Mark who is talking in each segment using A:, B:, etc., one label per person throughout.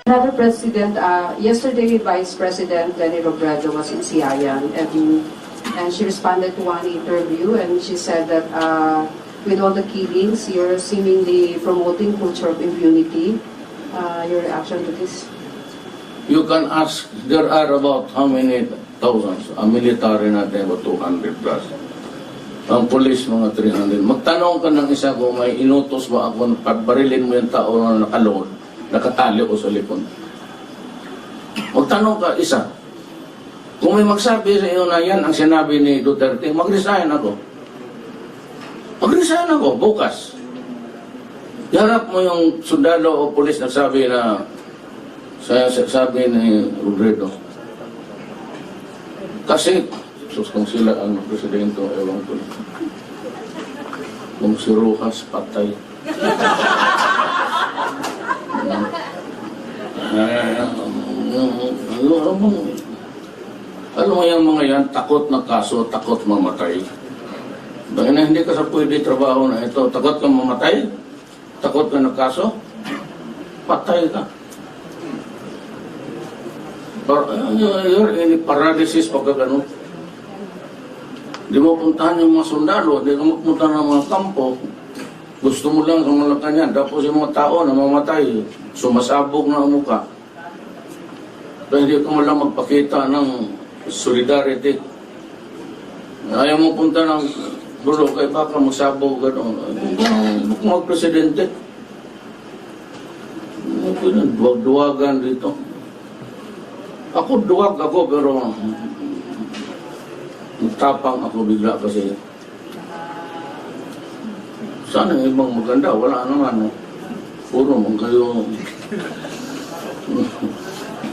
A: Another president, yesterday Vice President Leni Robredo was in Siayan, and she responded to one interview, and she said that with all the killings, you're seemingly promoting culture of impunity. Your reaction to this?
B: You can ask, there are about how many thousands? Ang military natin, about 200 plus. Ang police, mga 300. Magtanong ka ng isa kung may inutos ba ako, pagbarilin mo yung tao na nakaload, nakatali o sa likod. Magtanong ka, isa. Kung may magsabi sa iyo na yan ang sinabi ni Duterte, mag-resign ako. Mag-resign ako, bukas. Iharap mo yung sundalo o polis na sabi na, sabi ni Robredo. Kasi, kung sila ang presidente, ewan ko. Kung si Rojas, patay. Alam mo yung mga yan, takot na kaso, takot mamatay. Dahil na hindi ka sa pwede trabaho na ito, takot ka mamatay, takot ka na kaso, patay ka. You're in paralysis pagka gano'n. Di mo puntahan yung mga sundalo, di mo puntahan ng mga kampo. Gusto mo lang sa Malacanang, tapos yung mga tao na mamatay, sumasabog na ang mukha. Dahil hindi ka mo lang magpakita ng solidarity. Ayaw mo punta ng dulo, kaya baka masabog gano'n. Kung mag-presidente, duwag-duwagan dito. Ako duwag ako, pero tapang ako bigla kasi. Sana yung ibang maganda, wala naman. Puro mong kayo.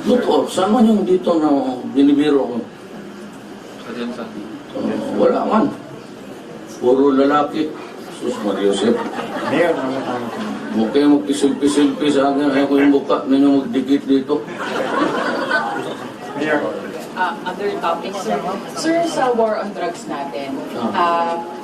B: Totoo, sama yung dito na binibiro ko. Wala man. Puro lalaki. Sus Maria Josep. Huwag kayo magpisil-pisil-pi sa akin. Ayaw ko yung buka ninyo magdikit dito.
C: Other topics, sir. Sir, sa war on drugs natin,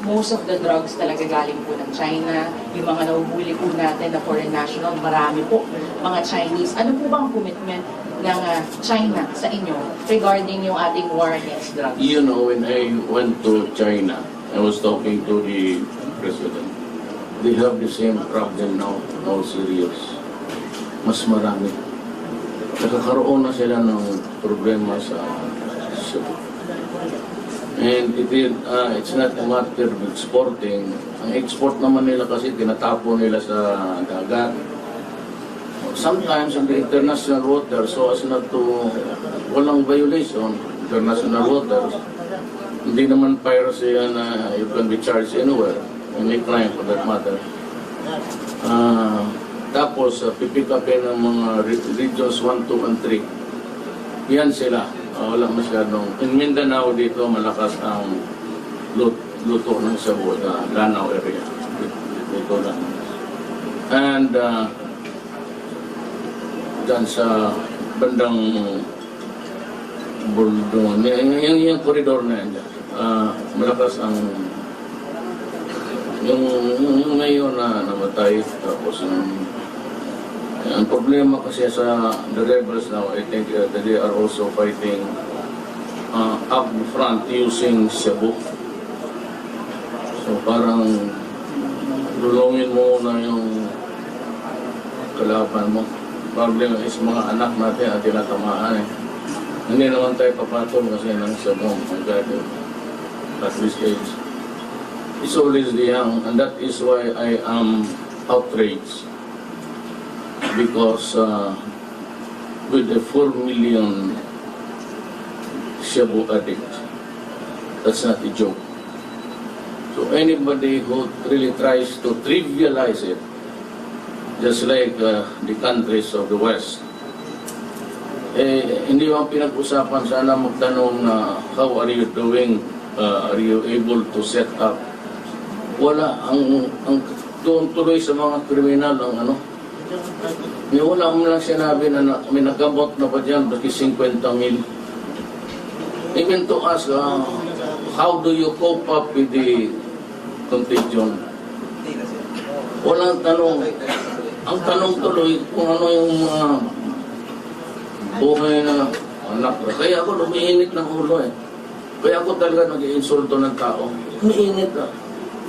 C: most of the drugs talaga galing po ng China. Yung mga nahuhuli po natin na foreign national, marami po mga Chinese. Ano po bang commitment ng China sa inyo regarding yung ating war against drugs?
B: You know, when I went to China, I was talking to the president. They have the same problem now, all serious. Mas marami. Nakakaroon na sila ng problema sa Cebu. And it's not a matter of exporting. Ang export naman nila kasi tinatapo nila sa dagat. Sometimes in the international water, so as not to, walang violation, international waters, hindi naman piracy na you can be charged anywhere, any crime for that matter. Tapos, pipick upin ng mga regions 1, 2, and 3. Yan sila. Wala masyadong. In Mindanao dito, malakas ang luto ng Cebu, Lanao area. Dito lang. And, dyan sa bandang Buldon, yung koridor na yan dyan, malakas ang yung ngayon na namatay. Tapos ang problema kasi sa the rebels now, I think that they are also fighting up front using Cebu. So parang lulungin mo na yung kalaban mo. Problema is mga anak natin at tinatamaan eh. Hindi naman tayo papatol kasi ng Cebu. At this age. It's always the young, and that is why I am outraged. Because with the 4 million Cebu addicts, that's not a joke. So anybody who really tries to trivialize it, just like the countries of the West, hindi mo pinag-usapan, sana magtanong na how are you doing, are you able to set up. Wala, ang tuloy sa mga kriminal, ang ano, wala mo lang sinabi na may nagamot na pa dyan, baki 50 mil. Even to ask, how do you cope up with the contagion? Walang tanong. Ang tanong tuloy kung ano yung buhay na anak. Kaya ako lumiinit ng ulo eh. Kaya ako talaga nag-iinsulto ng tao. Umiinit na.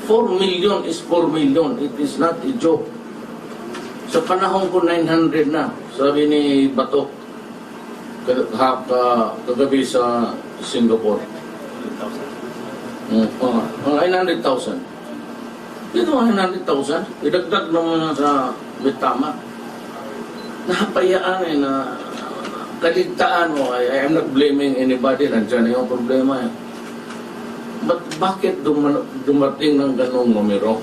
B: 4 million is 4 million. It is not a joke. Sa panahon ko, 900 na. Sabi ni Bato, kagabi sa Singapore. 900,000. Dito 900,000. Idagdag naman sa Mitama. Napayaan eh na kaligtaan mo. I am not blaming anybody. Nandiyan yung problema eh. Bakit dumating ng ganong numero?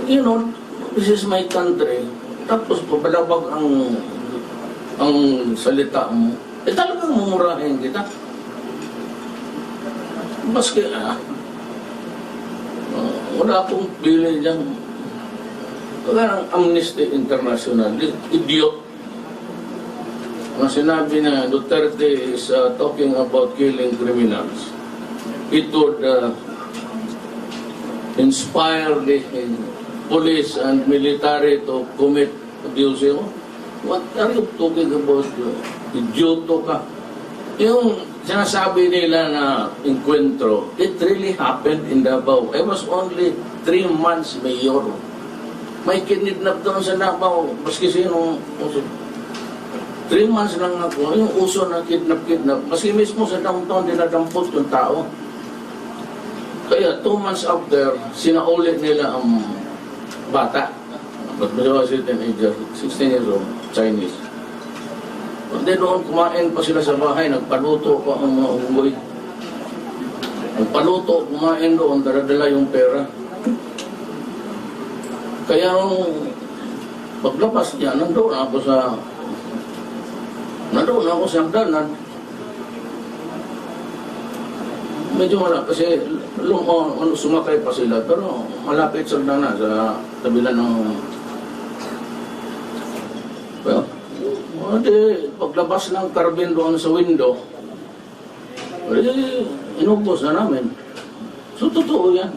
B: You know, this is my country. Tapos pabalabag ang salita mo. Eh talagang mumurahin kita. Maski wala akong pili dyan. Wala ng Amnesty International. Idiot. Ang sinabi na Duterte is talking about killing criminals. It would inspire the police and military to commit abuse. What are you talking about? Idioto ka. Yung sinasabi nila na encuentro, it really happened in Davao. I was only 3 months mayor. May kinidnap doon sa Davao. Maski sinong 3 months lang ako. Yung uso na kidnap. Maski mismo sa downtown dinadampot yung tao. Kaya 2 months after, sinaulit nila ang bata. But he was a teenager, 16 years old, Chinese. Hindi doon kumain pa sila sa bahay, nagpaluto pa ang mga unggoy. Nagpaluto, kumain doon, daradala yung pera. Kaya nung paglabas niya, nandoon ako sa hagdanan. Medyo wala kasi sumakay pa sila, pero malapit sa hagdanan, sa tabila ng... Well, paglabas ng carbine doon sa window, inubos na namin. So, totoo yan.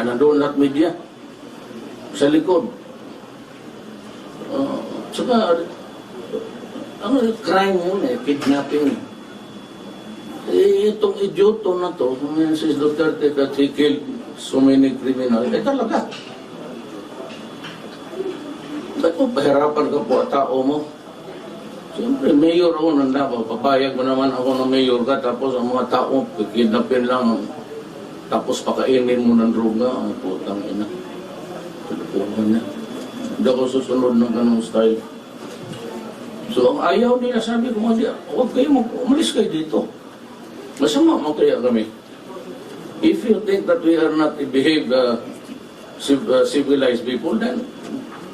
B: Nandoon lahat media. Sa likod. Saka, ang crime yun kidnapping. Itong idioto na to, si Duterte that he killed so many criminals, talaga. Ba't mo pahirapan ka po at tao mo? Siyempre, mayor ako ng Davao. Papayag mo naman ako ng mayor ka, tapos ang mga tao, kidnapin lang, tapos pakainin mo ng droga. Ang putang ina. Tulupuhan niya. Hindi ako susunod ng ganong style. So, ang ayaw nila, sabi ko, huwag kayo, umalis kayo dito. Masama mo kaya kami. If you think that we are not behave civilized people, then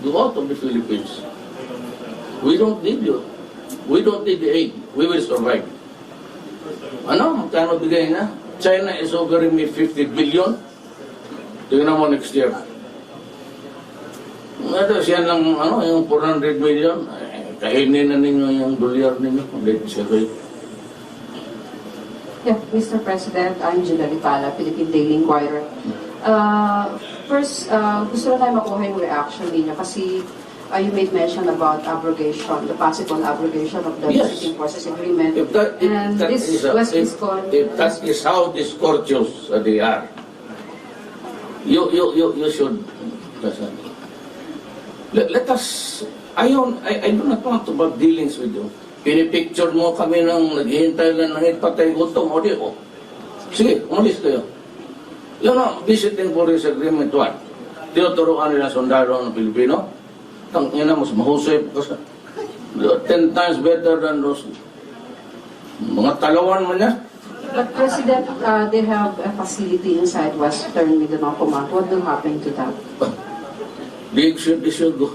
B: go out of the Philippines. We don't need you. We don't need the aid. We will survive. Ano? Magkano bigay na? China is offering me 50 billion. Tingnan mo next year. Siya lang, yung 400 million. Kainin na ninyo yung dolyar ninyo.
A: Yeah, Mr. President, I'm Gina Vitala, Philippine Daily Inquirer. First, gusto na tayo makuha yung reaction ninyo kasi you made mention about abrogation, the possible abrogation of the
B: Yes.
A: Visiting Forces Agreement.
B: If that is how discourteous they are, you should let us. I do not want to have dealings with you. Pinipicture mo kami nang naghihintay lang ng patay gutom o di o. Sige, umalis kayo. Yun o, Visiting Forces Agreement 1. Tinuturuan nila sundalo ng Pilipino. Tangina mas mahusay kasi 10 times better than those mga talawan man niya.
A: But President, they have a facility inside Western Mindanao Command. What will happen to that?
B: They should go.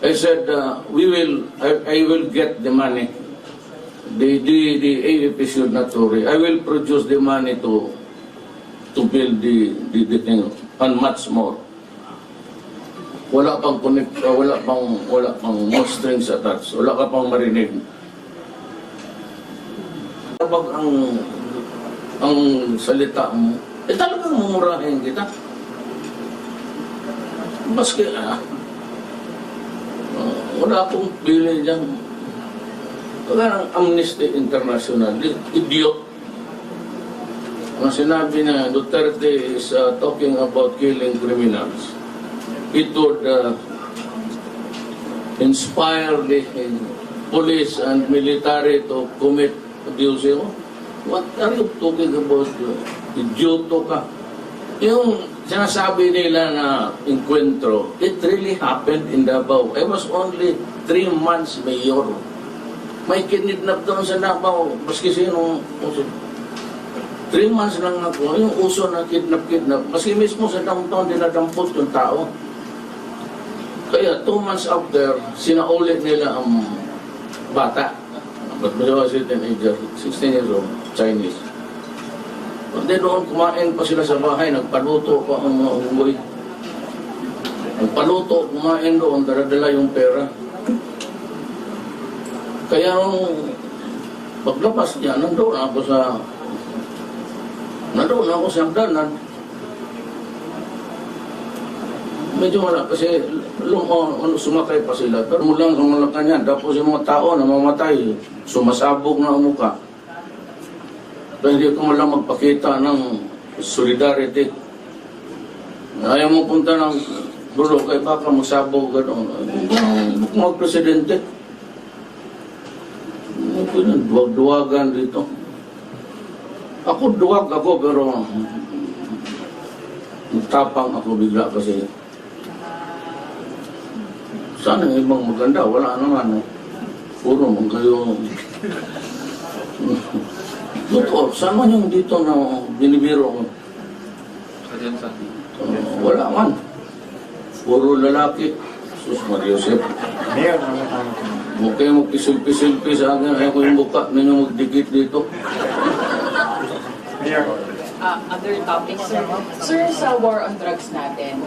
B: I said, I will get the money. The AFP should not worry. I will produce the money to build the thing and much more. Wala pang connect, wala pang more strings attached. Wala ka pang marinig. Kapag ang salita mo, talagang mumurahin kita. Maski, wala akong pili dyan. Parang Amnesty International, idiot. Ang sinabi na Duterte is talking about killing criminals. It would inspire the police and military to commit abuse. What are you talking about? Idioto ka. Yung sinasabi nila na encuentro, it really happened in Davao. I was only 3 months mayor. May kinidnap doon sa Davao, maski sinong 3 months lang ako, yung uso na kidnap-kidnap, maski mismo sa downtown dinadampot yung tao. Kaya 2 months after, sinaulit nila ang bata. But he was a teenager, 16 years old, Chinese. Pagdi doon, kumain pa sila sa bahay, nagpaluto pa ang mga unggoy. Nagpaluto, kumain doon, daradala yung pera. Kaya nung paglabas niya, nandoon ako sa hagdanan. Medyo wala kasi sumakay pa sila. Pero mulang sa Malacanang, tapos yung mga tao na mamatay, sumasabog na ang mukha. Dahil hindi ko malang magpakita ng solidarity. Ayaw mo punta ng dulo, kaya baka magsabog gano'n. Kung mag-presidente, duwag-duwagan dito. Ako duwag ako pero tapang ako bigla kasi sana yung ibang maganda, wala naman. Puro mong kayo. Totoo, sama yung dito na binibiro ko. Wala man. Puro lalaki. Sus Maria Josep. Huwag kayo magpisil-pisil-pis sa akin. Ayaw ko yung buka ninyo magdikit dito.
C: Other topics, sir. Sir, sa war on drugs natin,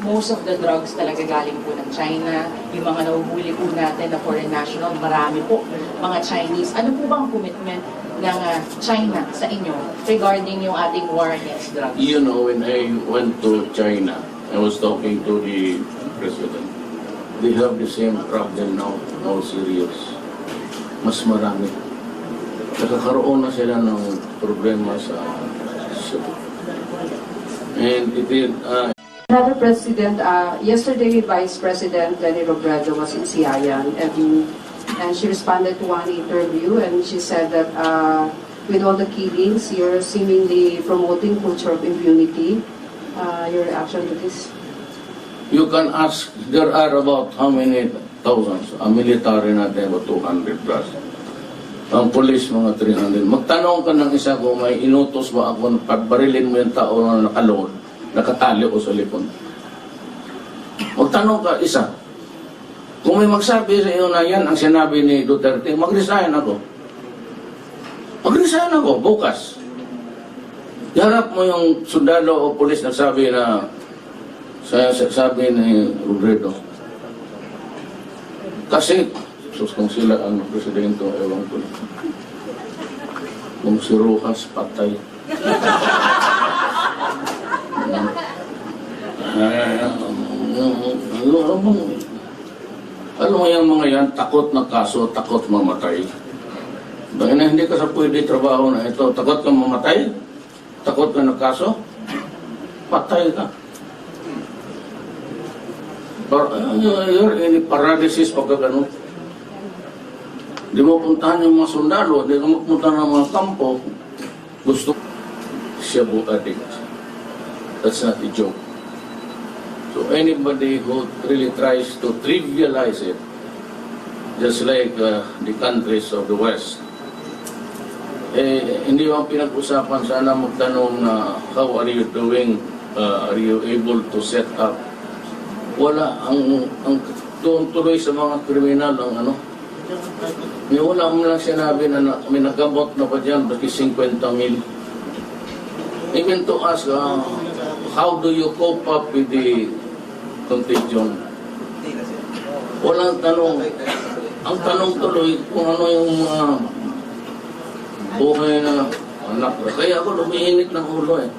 C: most of the drugs talaga galing po ng China. Yung mga nahuhuli po natin na foreign national, marami po, mga Chinese. Ano po bang commitment ng China sa inyo regarding yung ating war against drugs?
B: You know, when I went to China, I was talking to the president. They have the same problem now, more serious. Mas marami. Nakakaroon na sila ng problema sa Cebu. And it is,
A: Another president, yesterday Vice President Leni Robredo was in Siayan and she responded to one interview and she said that with all the killings, you're seemingly promoting culture of impunity. Your reaction to this?
B: you can ask, there are about how many thousands? Ang military natin, about 200 plus. Ang police, mga 300. Magtanong ka ng isa kung may inutos ba ako na pagbarilin mo yung tao na nakaload, nakatali o sa lipon. Magtanong ka isa. Kung may magsabi sa iyo na yan ang sinabi ni Duterte, mag-resign ako. Mag-resign ako, bukas. Harap mo yung sundalo o polis na sabi na sabi ni Robredo. Kasi kung sila ang presidente, ewan ko. Kung si Rojas, patay. Alam mo yung mga yan, takot na kaso, takot mamatay. Dahil na hindi ka sa pwede trabaho na ito, takot ka mamatay, takot ka na kaso, patay ka. You're in paralysis pagka gano'n. Di mo puntahan yung mga sundalo, di mo puntahan ng mga kampo. Gusto Cebu addict. That's not a joke. So anybody who really tries to trivialize it, just like the countries of the West, hindi mo pinag-usapan, sana magtanong na how are you doing, are you able to set up. Wala, ang tuloy sa mga kriminal, ang ano, wala mo lang sinabi na may nagamot na pa dyan, baki 50 mil. Even to ask, how do you cope up with the contagion? Walang tanong. Ang tanong tuloy kung ano yung mga buhay na anak. Kaya ako lumiinit ng ulo eh.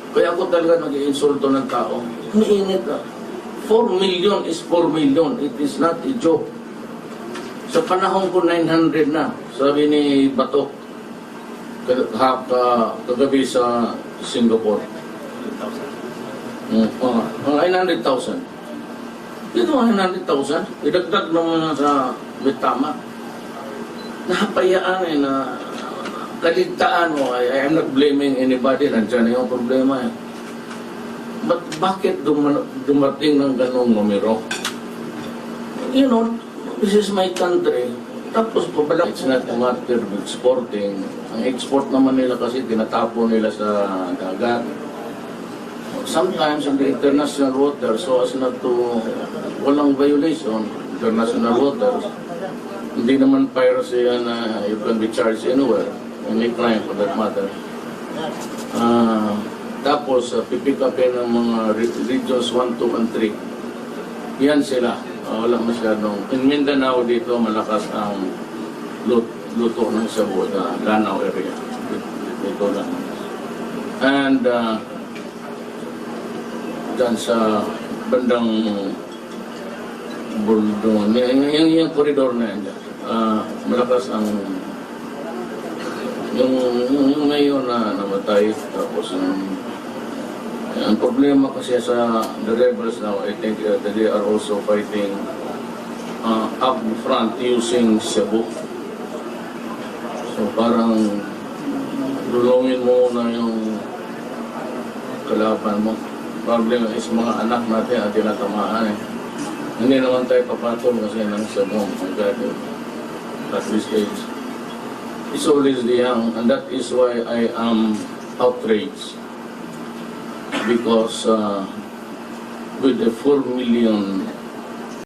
B: Kaya ako talaga nag-iinsulto ng tao. Lumiinit na. 4 million is 4 million. It is not a joke. Sa panahon ko 900 na, sabi ni Bato, kagabi sa Singapore. Mga 900,000. Dito mga 900,000, idagdag naman sa Bitama. Napayaan na kaligtaan mo. I am not blaming anybody, nandiyan yung problema. But bakit dumating ng ganong numero? You know, this is my country. Tapos pabalik, it's not a matter of exporting. Ang export naman nila kasi tinatapo nila sa dagat. Sometimes in the international waters, so as not to, walang violation, international waters, hindi naman piracy yan na you can be charged anywhere, any crime for that matter. Tapos, pipick upin ng mga regions 1, 2, and 3. Yan sila. Wala masyadong. In Mindanao dito, malakas ang luto ng Cebu, Lanao area. Dito lang. And, dyan sa bandang Buldon, yung koridor na yan dyan. Malakas ang yung ngayon na namatay. Tapos, ang problema kasi sa the rebels now, I think that they are also fighting up front using Cebu. So parang lulungin mo na yung kalaban mo. Problema is mga anak natin at tinatamaan eh. Hindi naman tayo papatol kasi ng Cebu. At this age. It's always the young, and that is why I am outraged. Because with the 4 million